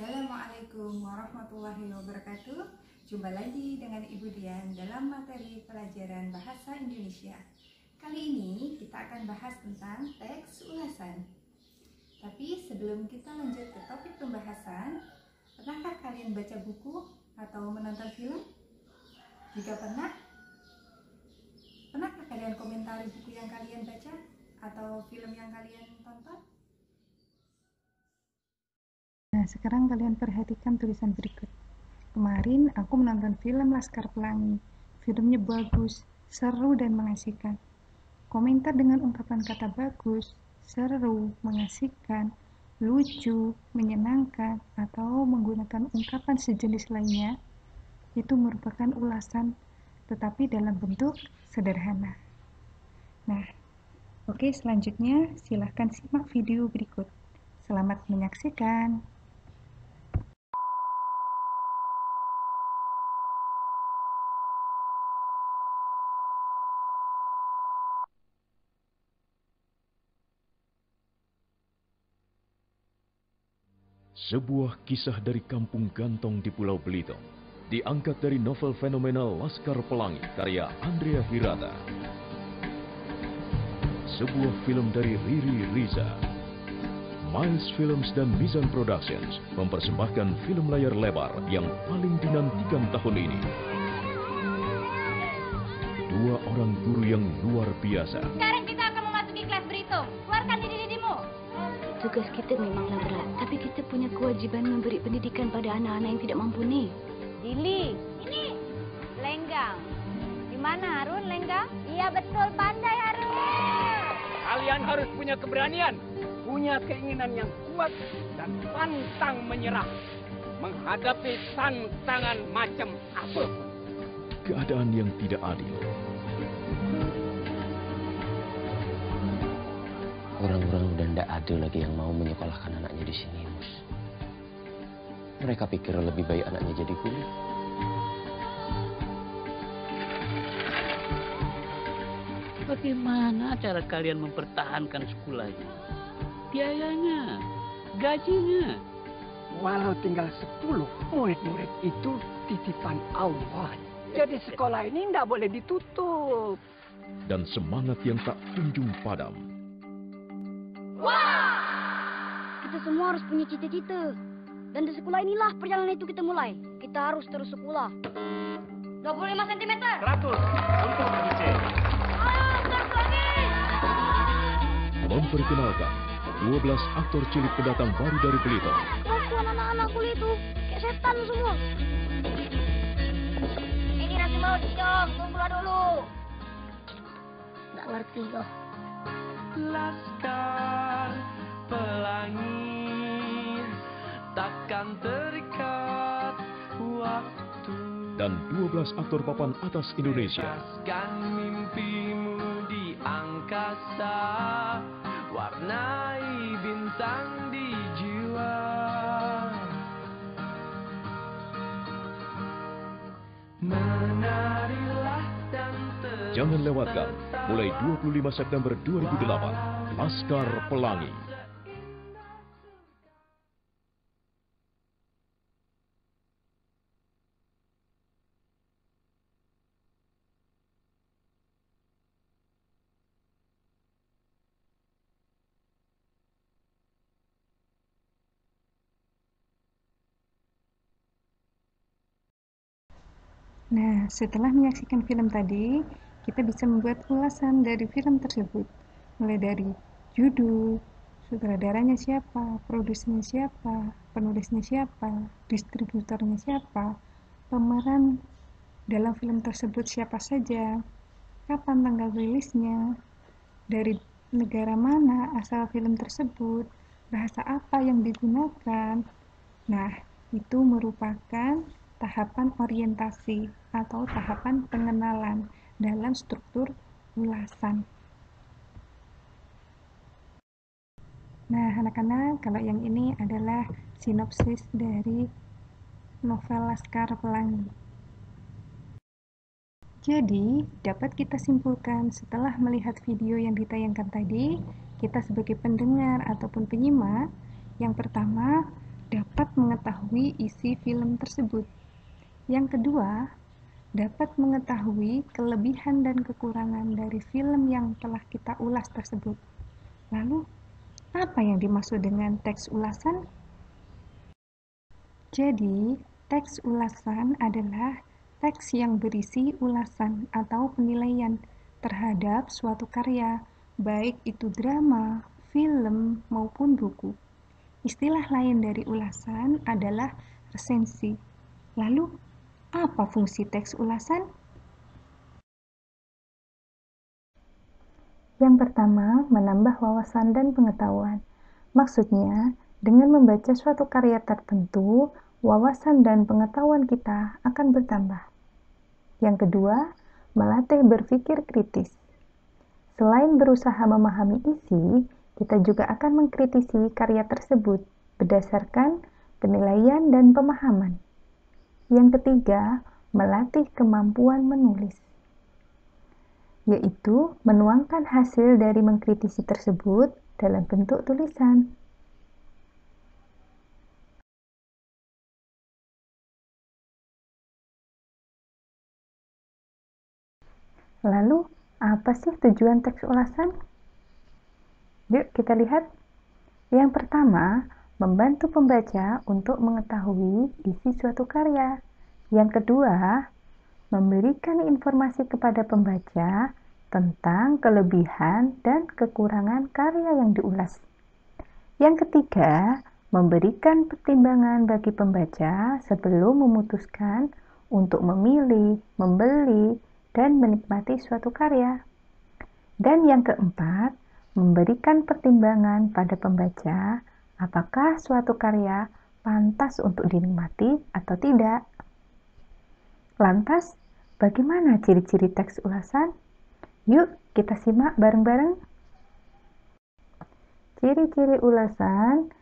Assalamualaikum warahmatullahi wabarakatuh. Jumpa lagi dengan Ibu Dian dalam materi pelajaran Bahasa Indonesia. Kali ini kita akan bahas tentang teks ulasan. Tapi sebelum kita lanjut ke topik pembahasan, pernahkah kalian baca buku atau menonton film? Jika pernah, pernahkah kalian komentari buku yang kalian baca atau film yang kalian tonton? Nah, sekarang kalian perhatikan tulisan berikut. Kemarin aku menonton film Laskar Pelangi. Filmnya bagus, seru dan mengasihkan. Komentar dengan ungkapan kata bagus, seru, mengasihkan, lucu, menyenangkan, atau menggunakan ungkapan sejenis lainnya, itu merupakan ulasan, tetapi dalam bentuk sederhana. Nah, oke, selanjutnya silahkan simak video berikut. Selamat menyaksikan. Sebuah kisah dari Kampung Gantong di Pulau Belitung, diangkat dari novel fenomenal Laskar Pelangi karya Andrea Hirata. Sebuah film dari Riri Riza. Miles Films dan Mizan Productions mempersembahkan film layar lebar yang paling dinantikan tahun ini. Dua orang guru yang luar biasa. Sekarang kita akan memasuki kelas berhitung. Keluarkan diri-dirimu. Tugas kita memanglah berat, tapi kita punya kewajiban memberi pendidikan pada anak-anak yang tidak mampu nih. Dili. Ini. Lenggang. Di mana Harun, Lenggang? Iya betul, pandai Harun. Kalian harus punya keberanian, punya keinginan yang kuat, dan pantang menyerah menghadapi tantangan macam apa. Keadaan yang tidak adil. Orang-orang udah tidak ada lagi yang mau menyekolahkan anaknya di sini, Mus. Mereka pikir lebih baik anaknya jadi kuli. Bagaimana cara kalian mempertahankan sekolahnya? Biayanya, gajinya. Walau tinggal 10 murid-murid itu titipan Allah. Jadi sekolah ini tidak boleh ditutup. Dan semangat yang tak kunjung padam. Kita semua harus punya cita-cita. Dan di sekolah inilah perjalanan itu kita mulai. Kita harus terus sekolah. 25 cm. 100 untuk DC. Memperkenalkan 12 aktor cilik pendatang baru dari Belitung. Kelakuan anak-anak kuliah itu kayak setan semua. Ini nasi mau dicong, tunggulah dulu. Nggak ngerti kok. Laskar Pelangi takkan terikat waktu. Dan 12 aktor papan atas Indonesia. Lepaskan mimpimu di angkasa, warnai bintang di jiwa. Menarilah dan Jangan lewatkan, mulai 25 September 2008, Laskar Pelangi. Nah, setelah menyaksikan film tadi, kita bisa membuat ulasan dari film tersebut. Mulai dari judul, sutradaranya siapa, produsernya siapa, penulisnya siapa, distributornya siapa, pemeran dalam film tersebut siapa saja, kapan tanggal rilisnya, dari negara mana asal film tersebut, bahasa apa yang digunakan. Nah, itu merupakan tahapan orientasi atau tahapan pengenalan dalam struktur ulasan. Nah, anak-anak, kalau yang ini adalah sinopsis dari novel Laskar Pelangi. Jadi, dapat kita simpulkan setelah melihat video yang ditayangkan tadi, kita sebagai pendengar ataupun penyimak, yang pertama, dapat mengetahui isi film tersebut. Yang kedua, dapat mengetahui kelebihan dan kekurangan dari film yang telah kita ulas tersebut. Lalu, apa yang dimaksud dengan teks ulasan? Jadi, teks ulasan adalah teks yang berisi ulasan atau penilaian terhadap suatu karya, baik itu drama, film, maupun buku. Istilah lain dari ulasan adalah resensi. Lalu, apa fungsi teks ulasan? Yang pertama, menambah wawasan dan pengetahuan. Maksudnya, dengan membaca suatu karya tertentu, wawasan dan pengetahuan kita akan bertambah. Yang kedua, melatih berpikir kritis. Selain berusaha memahami isi, kita juga akan mengkritisi karya tersebut berdasarkan penilaian dan pemahaman. Yang ketiga, melatih kemampuan menulis, yaitu menuangkan hasil dari mengkritisi tersebut dalam bentuk tulisan. Lalu, apa sih tujuan teks ulasan? Yuk kita lihat. Yang pertama, membantu pembaca untuk mengetahui isi suatu karya. Yang kedua, memberikan informasi kepada pembaca tentang kelebihan dan kekurangan karya yang diulas. Yang ketiga, memberikan pertimbangan bagi pembaca sebelum memutuskan untuk memilih, membeli, dan menikmati suatu karya. Dan yang keempat, memberikan pertimbangan pada pembaca apakah suatu karya pantas untuk dinikmati atau tidak. Lantas, bagaimana ciri-ciri teks ulasan? Yuk, kita simak bareng-bareng. Ciri-ciri ulasan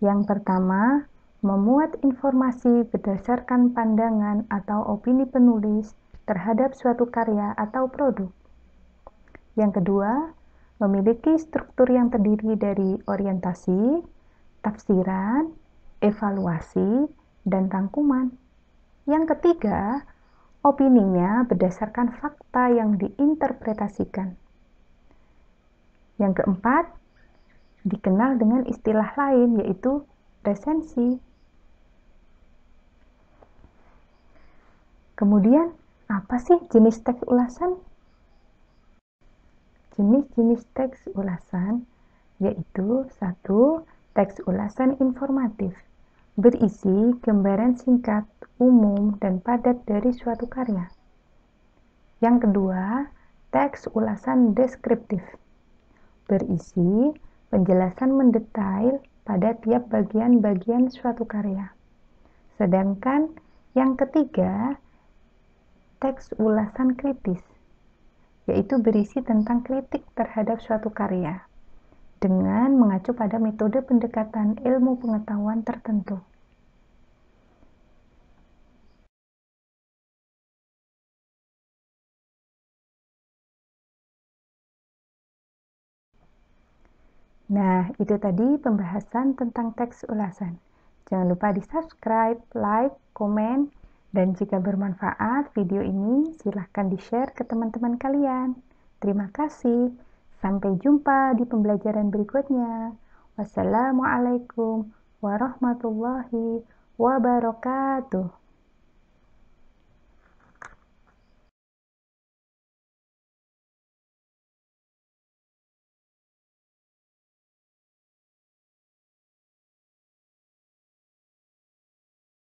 yang pertama, memuat informasi berdasarkan pandangan atau opini penulis terhadap suatu karya atau produk. Yang kedua, memiliki struktur yang terdiri dari orientasi, tafsiran, evaluasi, dan rangkuman. Yang ketiga, opininya berdasarkan fakta yang diinterpretasikan. Yang keempat, dikenal dengan istilah lain yaitu resensi. Kemudian, apa sih jenis teks ulasan? Jenis-jenis teks ulasan yaitu 1. Teks ulasan informatif, berisi gambaran singkat, umum, dan padat dari suatu karya. Yang kedua, teks ulasan deskriptif, berisi penjelasan mendetail pada tiap bagian-bagian suatu karya. Sedangkan yang ketiga, teks ulasan kritis, yaitu berisi tentang kritik terhadap suatu karya dengan mengacu pada metode pendekatan ilmu pengetahuan tertentu. Nah, itu tadi pembahasan tentang teks ulasan. Jangan lupa di-subscribe, like, komen, dan jika bermanfaat video ini, silahkan di-share ke teman-teman kalian. Terima kasih. Sampai jumpa di pembelajaran berikutnya. Wassalamualaikum warahmatullahi wabarakatuh.